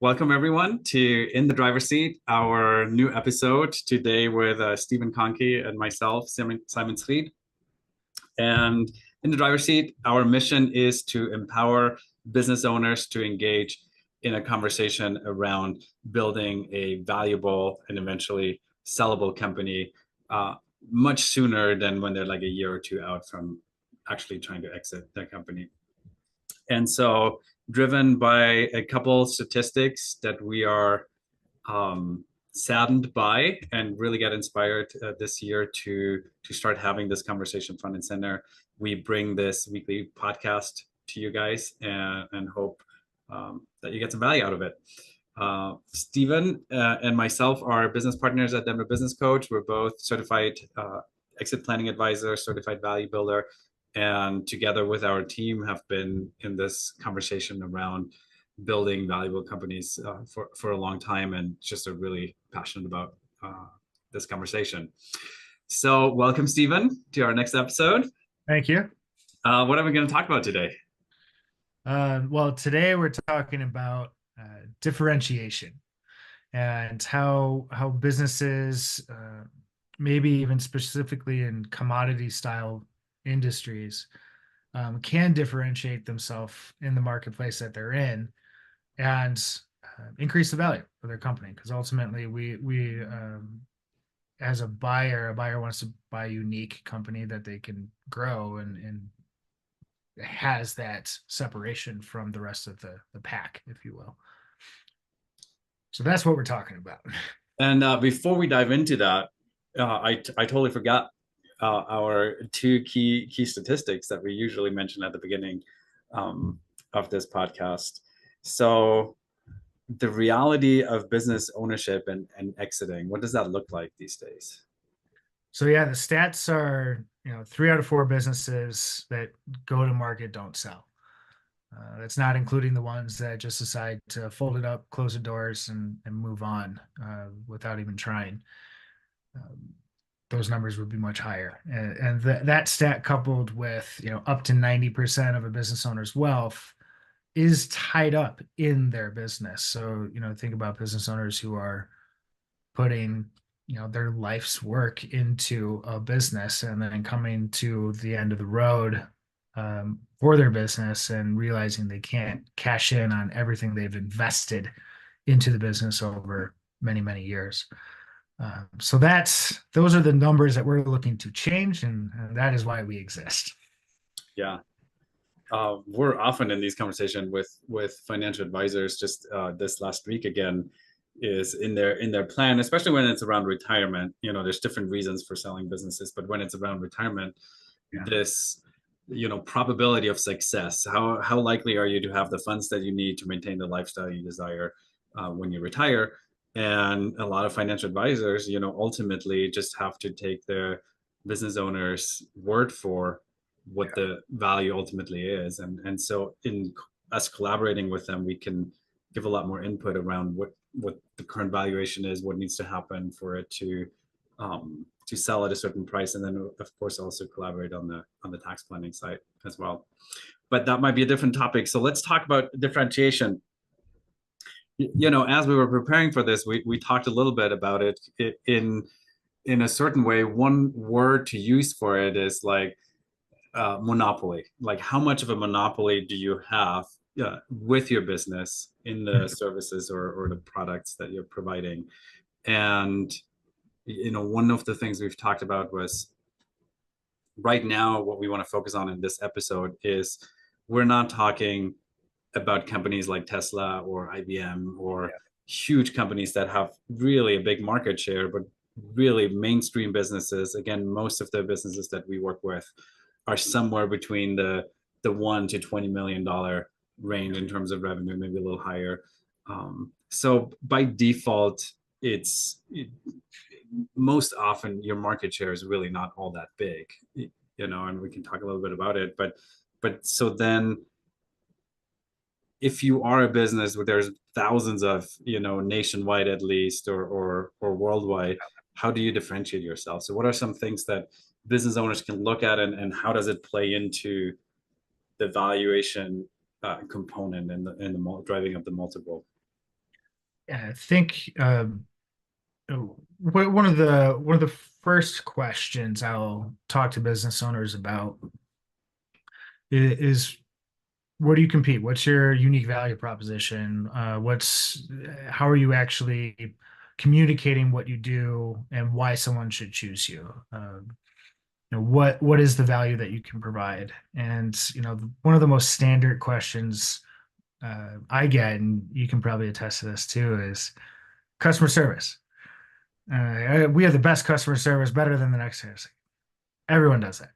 Welcome everyone to In the Driver's Seat, our new episode today with Steven Kohnke and myself, Simon Zryd. And in the driver's seat, our mission is to empower business owners to engage in a conversation around building a valuable and eventually sellable company much sooner than when they're like a year or two out from actually trying to exit their company. And so, driven by a couple statistics that we are saddened by and really get inspired this year to start having this conversation front and center, we bring this weekly podcast to you guys and hope that you get some value out of it. Steven and myself are business partners at Denver Business Coach. We're both certified exit planning advisor, certified value builder, and together with our team have been in this conversation around building valuable companies for a long time, and just are really passionate about this conversation. So welcome, Steven, to our next episode. Thank you. What are we going to talk about today? Well, today we're talking about differentiation and how businesses, maybe even specifically in commodity style industries, can differentiate themselves in the marketplace that they're in and increase the value of their company. Because ultimately, we as a buyer wants to buy a unique company that they can grow and has that separation from the rest of the pack, if you will. So that's what we're talking about. And before we dive into that, I totally forgot our two key statistics that we usually mention at the beginning of this podcast. So the reality of business ownership and exiting, what does that look like these days? So yeah, the stats are, 3 out of 4 businesses that go to market don't sell. That's not including the ones that just decide to fold it up, close the doors, and move on without even trying. Those numbers would be much higher. And that stat, coupled with, up to 90% of a business owner's wealth is tied up in their business. So, think about business owners who are putting their life's work into a business and then coming to the end of the road for their business and realizing they can't cash in on everything they've invested into the business over many, many years. So those are the numbers that we're looking to change, and that is why we exist. Yeah. We're often in these conversations with financial advisors. Just this last week again, is in their plan, especially when it's around retirement. There's different reasons for selling businesses, but when it's around retirement, this probability of success, how likely are you to have the funds that you need to maintain the lifestyle you desire when you retire? And a lot of financial advisors ultimately just have to take their business owners' word for what the value ultimately is, and so in us collaborating with them, we can give a lot more input around what the current valuation is, what needs to happen for it to sell at a certain price, and then of course also collaborate on the tax planning side as well. But that might be a different topic. So let's talk about differentiation. As we were preparing for this, we talked a little bit about it in a certain way. One word to use for it is like monopoly. Like, how much of a monopoly do you have with your business in the services or the products that you're providing? And one of the things we've talked about was, right now what we want to focus on in this episode is, we're not talking about companies like Tesla or IBM or huge companies that have really a big market share, but really mainstream businesses. Again, most of the businesses that we work with are somewhere between the $1 to $20 million range in terms of revenue, maybe a little higher. So by default, most often your market share is really not all that big, and we can talk a little bit about it. But so then, if you are a business where there's thousands of, nationwide at least, or worldwide, how do you differentiate yourself? So what are some things that business owners can look at, and how does it play into the valuation component and the driving up the multiple? I think one of the first questions I'll talk to business owners about is where do you compete? What's your unique value proposition? How are you actually communicating what you do and why someone should choose you? What is the value that you can provide? And one of the most standard questions I get, and you can probably attest to this too, is customer service. We have the best customer service, better than the next service. Everyone does that.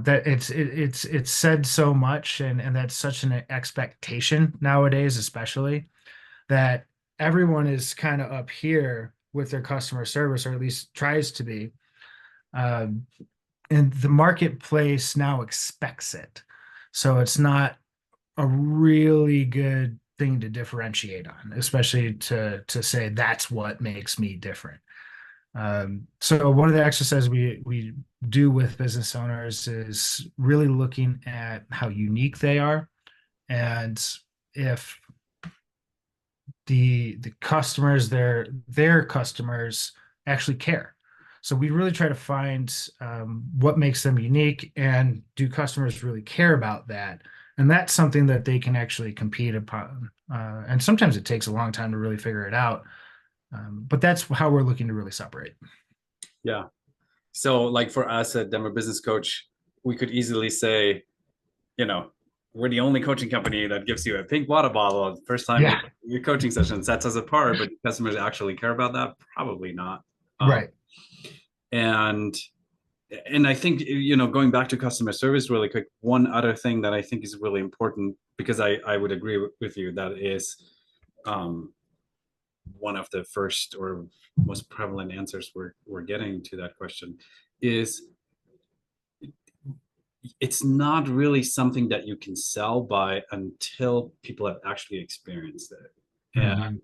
That it's said so much, and that's such an expectation nowadays, especially that everyone is kind of up here with their customer service, or at least tries to be. Um, and the marketplace now expects it, so it's not a really good thing to differentiate on, especially to say that's what makes me different. So one of the exercises we do with business owners is really looking at how unique they are, and if the customers, their customers actually care. So we really try to find what makes them unique, and do customers really care about that? And that's something that they can actually compete upon. And sometimes it takes a long time to really figure it out. But that's how we're looking to really separate. Yeah. So like for us at Denver Business Coach, we could easily say, you know, we're the only coaching company that gives you a pink water bottle the first time Yeah, your coaching session sets us apart, but customers actually care about that? Probably not. Um, right. and I think, going back to customer service really quick, one other thing that I think is really important, because I would agree with you, that is um, one of the first or most prevalent answers we're getting to that question, is it's not really something that you can sell by until people have actually experienced it. Mhm.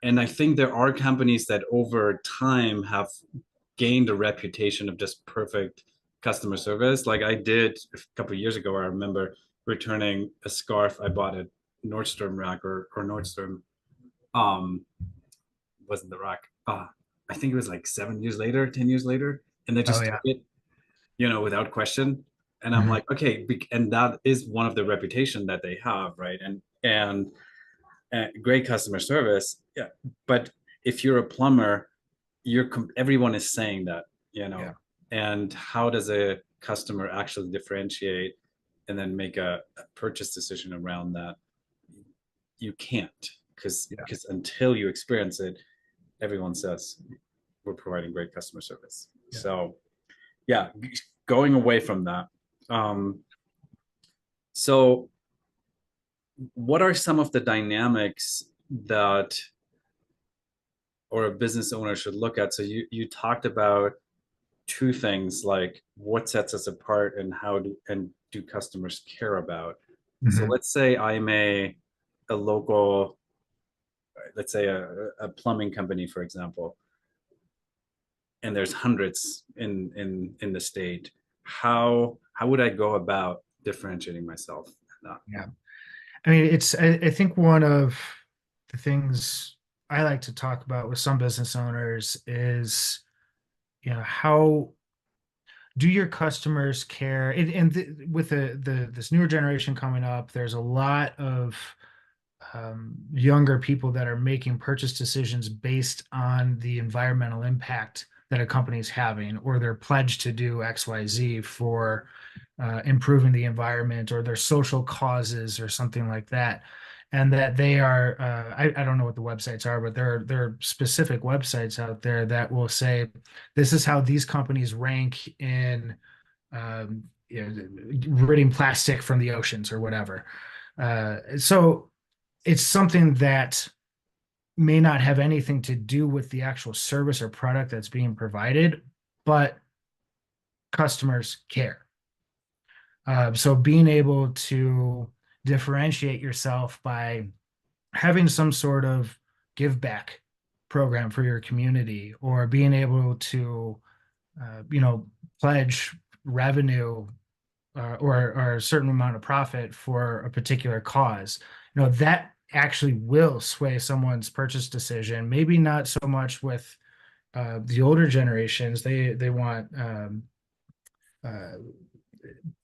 And I think there are companies that over time have gained a reputation of just perfect customer service. Like I did a couple of years ago, I remember returning a scarf I bought at Nordstrom Rack, or Nordstrom, um wasn't the Rack. I think it was like 7 years later, 10 years later, and they Oh just took yeah. it, without question. And I'm Mhm. like, okay, and that is one of the reputation that they have, right? And great customer service, yeah. But if you're a plumber, everyone is saying that, Yeah. and how does a customer actually differentiate and then make a purchase decision around that? You can't, because Yeah. until you experience it, everyone says we're providing great customer service. Yeah. So yeah, going away from that. Um, so what are some of the dynamics that or a business owner should look at? So you talked about two things, like what sets us apart and do customers care about. So Mhm. let's say I'm a local, let's say a plumbing company, for example, and there's hundreds in the state. How would I go about differentiating myself in that? Yeah. I mean, I think one of the things I like to talk about with some business owners is, how do your customers care? With this newer generation coming up, there's a lot of younger people that are making purchase decisions based on the environmental impact that a company is having, or their pledge to do XYZ for improving the environment, or their social causes, or something like that. And that they are, I don't know what the websites are, but there are specific websites out there that will say, this is how these companies rank in ridding plastic from the oceans or whatever. So it's something that may not have anything to do with the actual service or product that's being provided, but customers care. So being able to differentiate yourself by having some sort of give back program for your community, or being able to, pledge revenue, or a certain amount of profit for a particular cause, that actually will sway someone's purchase decision. Maybe not so much with the older generations. They want uh,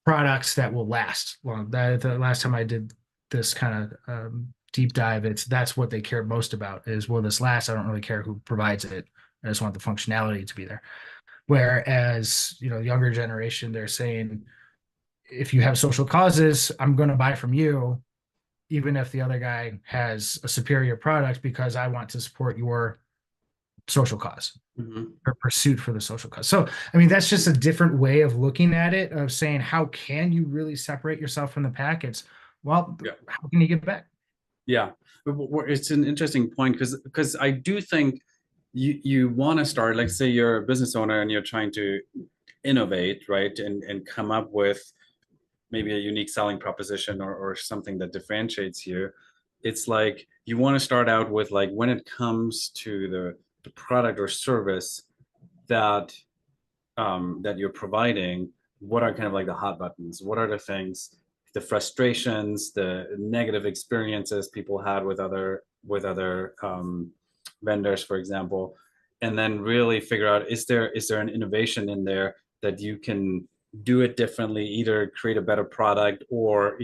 products that will last long. That the last time I did this kind of deep dive, that's what they care most about is, will this last? I don't really care who provides it. I just want the functionality to be there. Whereas, younger generation, they're saying, if you have social causes, I'm going to buy from you, even if the other guy has a superior product, because I want to support your social cause Mhm. or pursuit for the social cause. So, I mean, that's just a different way of looking at it, of saying, how can you really separate yourself from the pack? It's, well, Yeah. how can you get back? Yeah, it's an interesting point because I do think you want to start, like say you're a business owner and you're trying to innovate, right? And come up with maybe a unique selling proposition or something that differentiates you. It's like you want to start out with like when it comes to the product or service that that you're providing, what are kind of like the hot buttons? What are the things, the frustrations, the negative experiences people had with other vendors, for example, and then really figure out, is there an innovation in there that you can do it differently, either create a better product or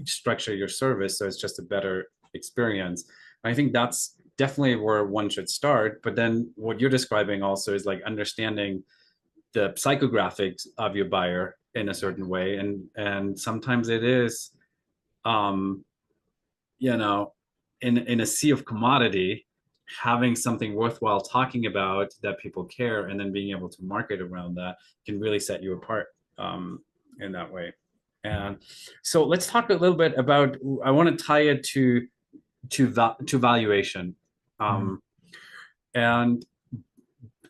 structure your service so it's just a better experience. I think that's definitely where one should start. But then what you're describing also is like understanding the psychographics of your buyer in a certain way, and sometimes it is um you know in a sea of commodity, having something worthwhile talking about that people care and then being able to market around that can really set you apart in that way. And so let's talk a little bit about, I want to tie it to valuation. Mm. Um, and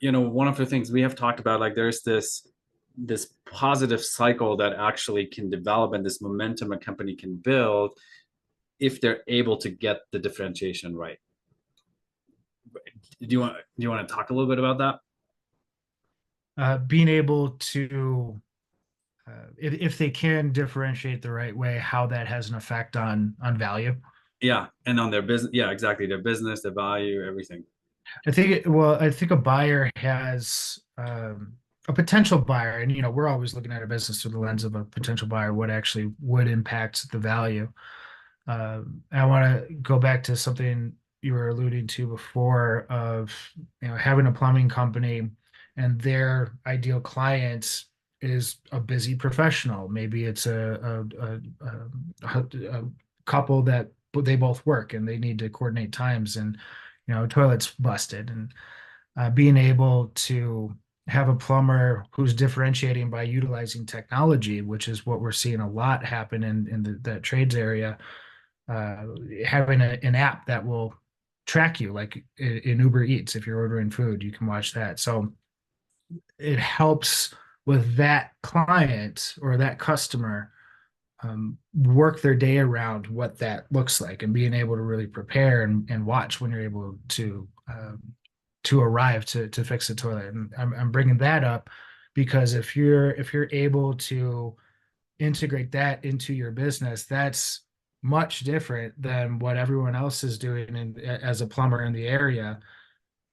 one of the things we have talked about, like there's this positive cycle that actually can develop and this momentum a company can build if they're able to get the differentiation right. Do you want to talk a little bit about that? Being able to, if they can differentiate the right way, how that has an effect on value. Yeah, and on their business. Yeah, exactly. Their business, their value, everything. I think a buyer has a potential buyer, and we're always looking at a business through the lens of a potential buyer, what actually would impact the value. I want to go back to something you were alluding to before of having a plumbing company and their ideal client is a busy professional. Maybe it's a couple that they both work and they need to coordinate times, and toilet's busted, and being able to have a plumber who's differentiating by utilizing technology, which is what we're seeing a lot happen in that trades area. Having an app that will track you, like in Uber Eats, if you're ordering food, you can watch that. So it helps with that client or that customer work their day around what that looks like, and being able to really prepare and watch when you're able to arrive to fix the toilet. And I'm bringing that up because if you're able to integrate that into your business, that's much different than what everyone else is doing. And as a plumber in the area,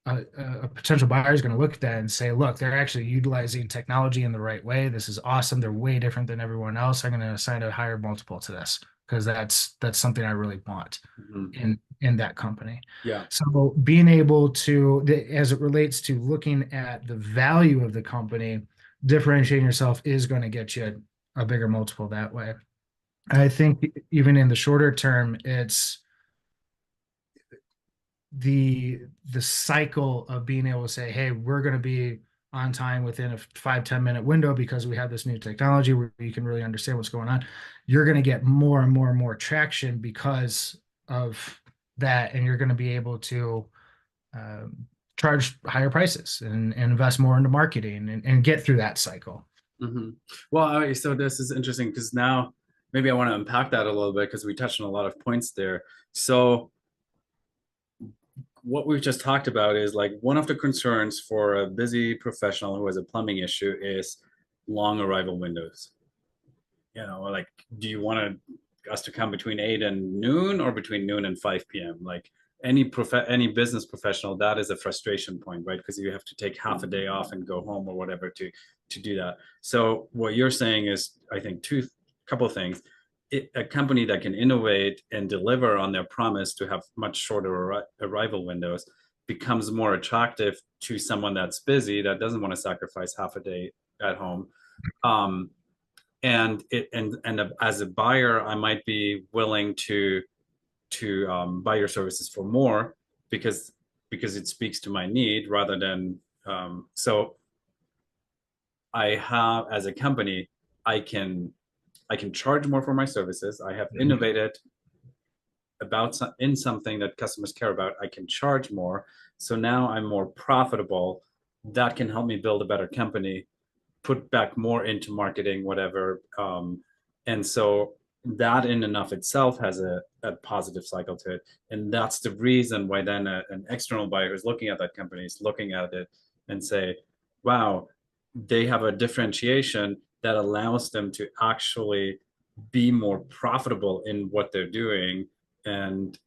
a potential buyer is going to look at that and say, look, they're actually utilizing technology in the right way. This is awesome. They're way different than everyone else. I'm going to assign a higher multiple to this because that's something I really want Mhm. in that company. Yeah. So being able to, as it relates to looking at the value of the company, differentiating yourself is going to get you a bigger multiple that way. I think even in the shorter term, it's the cycle of being able to say, hey, we're going to be on time within a 5-10 minute window because we have this new technology where you can really understand what's going on. You're going to get more and more and more traction because of that, and you're going to be able to um, charge higher prices and invest more into marketing and get through that cycle. Hmm. Well, so this is interesting because now maybe I want to unpack that a little bit because we touched on a lot of points there. So what we've just talked about is like one of the concerns for a busy professional who has a plumbing issue is long arrival windows. Like, do you want to us to come between 8 and noon or between noon and 5 p.m. Like any business professional, that is a frustration point, right? Because you have to take half a day off and go home or whatever to do that. So what you're saying is, I think, couple of things. A company that can innovate and deliver on their promise to have much shorter arrival windows becomes more attractive to someone that's busy, that doesn't want to sacrifice half a day at home. And as a buyer, I might be willing to buy your services for more because it speaks to my need rather than so I have, as a company, I can charge more for my services. I have innovated in something that customers care about. I can charge more, so now I'm more profitable. That can help me build a better company, put back more into marketing, whatever. And so that in and of itself has a positive cycle to it. And that's the reason why then an external buyer who's looking at that company is looking at it and say, wow, they have a differentiation that allows them to actually be more profitable in what they're doing and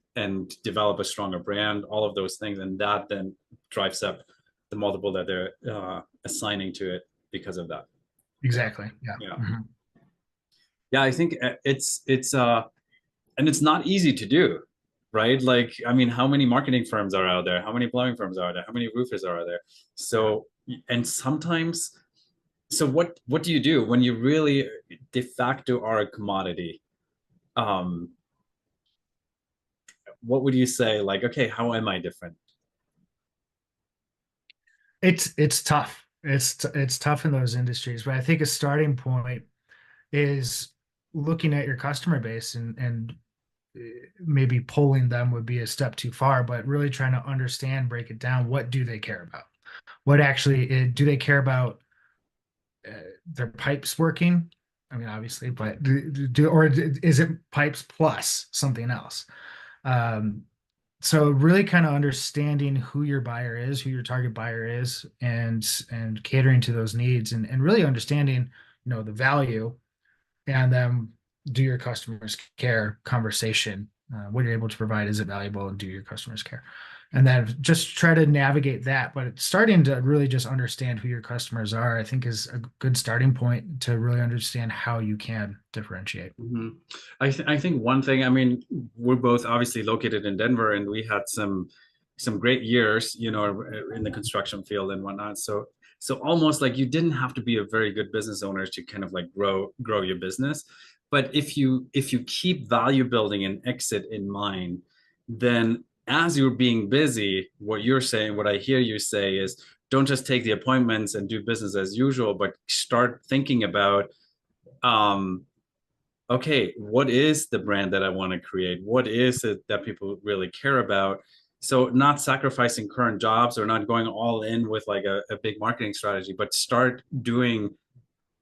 develop a stronger brand, all of those things. And that then drives up the multiple that they're assigning to it because of that. Exactly. Yeah. Yeah. Yeah, I think it's and it's not easy to do, right? Like, I mean, how many marketing firms are out there? How many plumbing firms are there? How many roofers are there? So, and sometimes, so what do you do when you really de facto are a commodity? What would you say? Like, okay, how am I different? It's tough. It's tough in those industries, but I think a starting point is looking at your customer base and maybe pulling them would be a step too far, but really trying to understand, break it down. What do they care about? What actually do they care about? Their pipes working? I mean, obviously, but or is it pipes plus something else? Um, so really kind of understanding who your buyer is, who your target buyer is, and catering to those needs, and really understanding, the value, and then do your customers care conversation. What you're able to provide, is it valuable, and do your customers care? And then just try to navigate that. But starting to really just understand who your customers are, I think, is a good starting point to really understand how you can differentiate. Mm-hmm. I think one thing, I mean, we're both obviously located in Denver, and we had some great years, in the construction field and whatnot. So almost like you didn't have to be a very good business owner to kind of like grow your business. But if you keep value building and exit in mind, then as you're being busy, what you're saying, what I hear you say is, don't just take the appointments and do business as usual, but start thinking about okay, what is the brand that I want to create? What is it that people really care about? So not sacrificing current jobs or not going all in with like a big marketing strategy, but start doing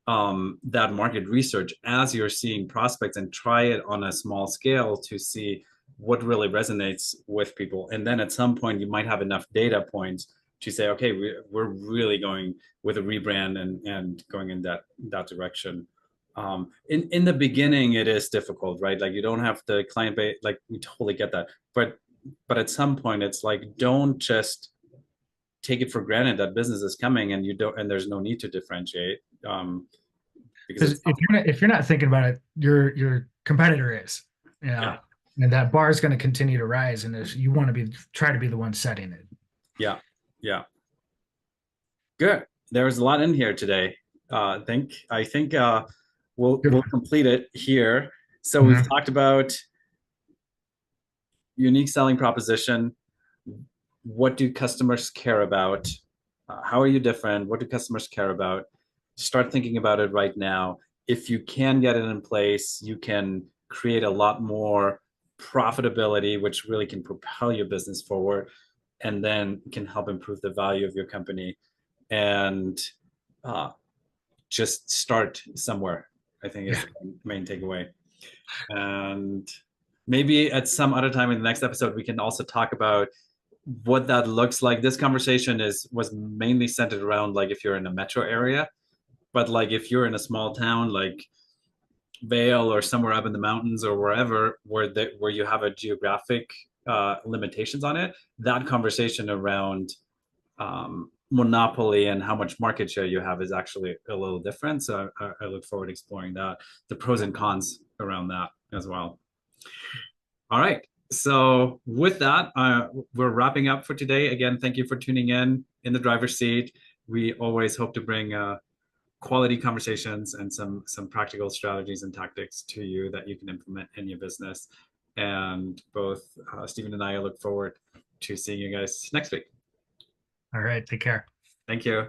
that market research as you're seeing prospects and try it on a small scale to see what really resonates with people. And then at some point you might have enough data points to say, okay, we're really going with a rebrand and going in that direction. In the beginning, it is difficult, right? Like you don't have the client base, like we totally get that. But at some point, it's like, don't just take it for granted that business is coming and there's no need to differentiate. Because Because if you're not thinking about it, your competitor is, yeah, and that bar is going to continue to rise, and you want to try to be the one setting it. yeah, yeah. Good. There was a lot in here today. I think we'll complete it here. So we've talked about unique selling proposition. What do customers care about? How are you different? What do customers care about? Start thinking about it right now. If you can get it in place, you can create a lot more profitability, which really can propel your business forward and then can help improve the value of your company. And just start somewhere, I think is the main takeaway. And maybe at some other time in the next episode, we can also talk about what that looks like. This conversation was mainly centered around like if you're in a metro area, but like if you're in a small town, like Vale or somewhere up in the mountains or wherever where you have a geographic limitations on it, that conversation around monopoly and how much market share you have is actually a little different. So I look forward to exploring that, the pros and cons around that as well. All right. So with that, we're wrapping up for today. Again, thank you for tuning in the driver's seat. We always hope to bring quality conversations and some practical strategies and tactics to you that you can implement in your business. And both Stephen and I look forward to seeing you guys next week. All right. Take care. Thank you.